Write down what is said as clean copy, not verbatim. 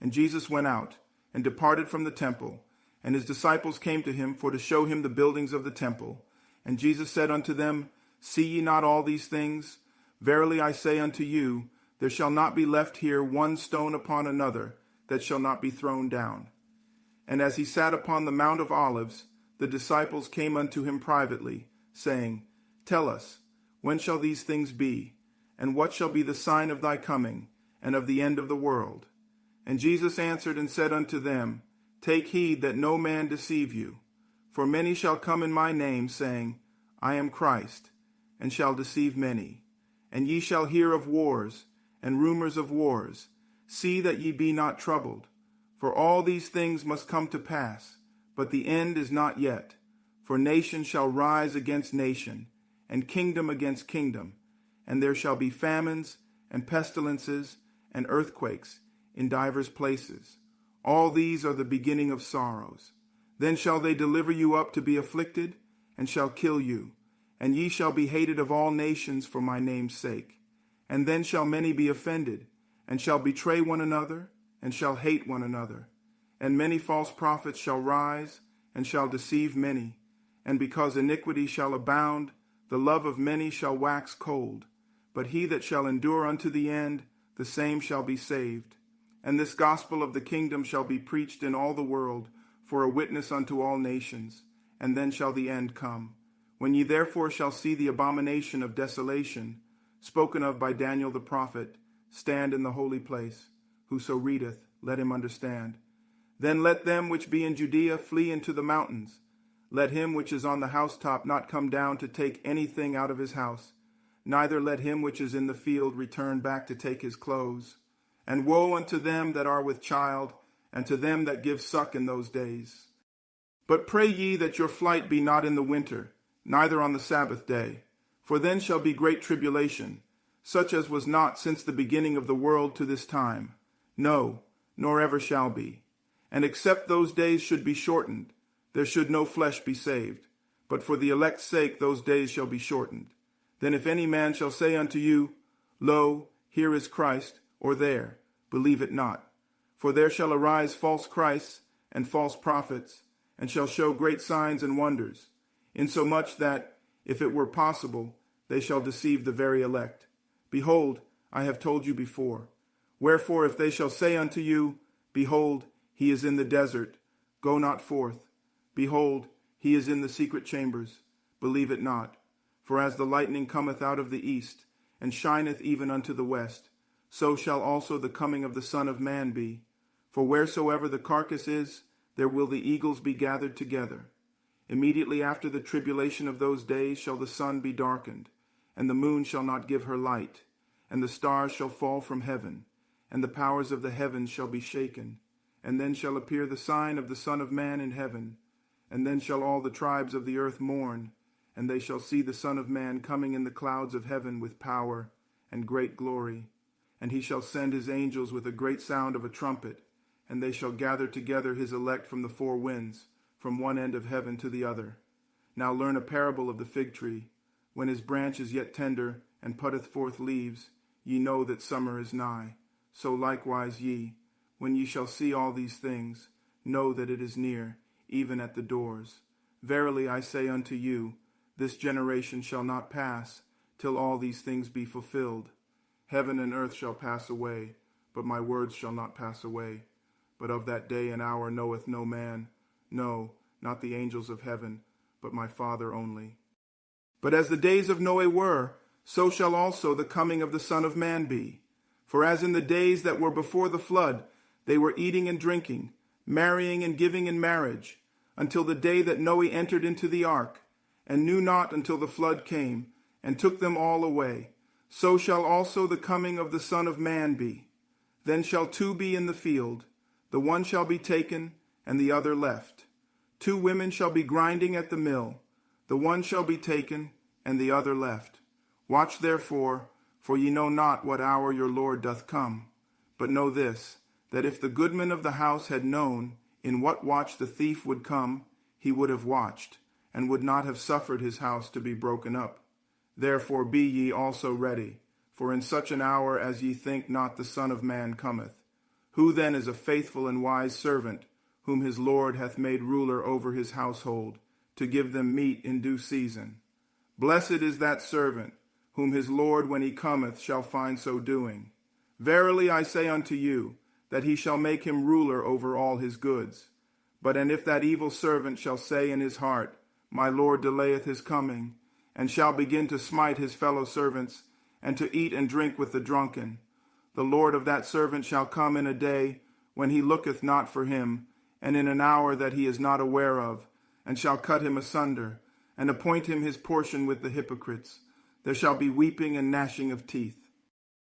And Jesus went out, and departed from the temple, and his disciples came to him for to show him the buildings of the temple. And Jesus said unto them, See ye not all these things? Verily I say unto you, there shall not be left here one stone upon another that shall not be thrown down. And as he sat upon the Mount of Olives, the disciples came unto him privately, saying, Tell us, when shall these things be? And what shall be the sign of thy coming, and of the end of the world? And Jesus answered and said unto them, Take heed that no man deceive you. For many shall come in my name, saying, I am Christ, and shall deceive many. And ye shall hear of wars, and rumors of wars. See that ye be not troubled. For all these things must come to pass, but the end is not yet. For nation shall rise against nation, and kingdom against kingdom. And there shall be famines, and pestilences, and earthquakes, in divers places. All these are the beginning of sorrows. Then shall they deliver you up to be afflicted, and shall kill you. And ye shall be hated of all nations for my name's sake. And then shall many be offended, and shall betray one another, and shall hate one another. And many false prophets shall rise, and shall deceive many. And because iniquity shall abound, the love of many shall wax cold. But he that shall endure unto the end, the same shall be saved. And this gospel of the kingdom shall be preached in all the world, for a witness unto all nations, and then shall the end come. When ye therefore shall see the abomination of desolation, spoken of by Daniel the prophet, stand in the holy place. Whoso readeth, let him understand. Then let them which be in Judea flee into the mountains. Let him which is on the housetop not come down to take anything out of his house, neither let him which is in the field return back to take his clothes. And woe unto them that are with child, and to them that give suck in those days. But pray ye that your flight be not in the winter, neither on the Sabbath day. For then shall be great tribulation, such as was not since the beginning of the world to this time. No, nor ever shall be. And except those days should be shortened, there should no flesh be saved. But for the elect's sake those days shall be shortened. Then if any man shall say unto you, Lo, here is Christ, or there, believe it not. For there shall arise false Christs and false prophets, and shall show great signs and wonders, insomuch that, if it were possible, they shall deceive the very elect. Behold, I have told you before. Wherefore, if they shall say unto you, Behold, he is in the desert, go not forth. Behold, he is in the secret chambers, believe it not. For as the lightning cometh out of the east, and shineth even unto the west, so shall also the coming of the Son of Man be. For wheresoever the carcass is, there will the eagles be gathered together. Immediately after the tribulation of those days shall the sun be darkened, and the moon shall not give her light, and the stars shall fall from heaven, and the powers of the heavens shall be shaken. And then shall appear the sign of the Son of Man in heaven. And then shall all the tribes of the earth mourn, and they shall see the Son of Man coming in the clouds of heaven with power and great glory. And he shall send his angels with a great sound of a trumpet, and they shall gather together his elect from the four winds, from one end of heaven to the other. Now learn a parable of the fig tree. When his branch is yet tender, and putteth forth leaves, ye know that summer is nigh. So likewise ye, when ye shall see all these things, know that it is near, even at the doors. Verily I say unto you, this generation shall not pass, till all these things be fulfilled. Heaven and earth shall pass away, but my words shall not pass away. But of that day and hour knoweth no man, no, not the angels of heaven, but my Father only. But as the days of Noe were, so shall also the coming of the Son of Man be. For as in the days that were before the flood, they were eating and drinking, marrying and giving in marriage, until the day that Noe entered into the ark, and knew not until the flood came, and took them all away. So shall also the coming of the Son of Man be. Then shall two be in the field, the one shall be taken, and the other left. Two women shall be grinding at the mill, the one shall be taken, and the other left. Watch therefore, for ye know not what hour your Lord doth come. But know this, that if the goodman of the house had known in what watch the thief would come, he would have watched, and would not have suffered his house to be broken up. Therefore be ye also ready, for in such an hour as ye think not the Son of Man cometh. Who then is a faithful and wise servant, whom his Lord hath made ruler over his household, to give them meat in due season? Blessed is that servant, whom his Lord, when he cometh, shall find so doing. Verily I say unto you, that he shall make him ruler over all his goods. And if that evil servant shall say in his heart, My Lord delayeth his coming, and shall begin to smite his fellow servants, and to eat and drink with the drunken, the Lord of that servant shall come in a day when he looketh not for him, and in an hour that he is not aware of, and shall cut him asunder, and appoint him his portion with the hypocrites. There shall be weeping and gnashing of teeth.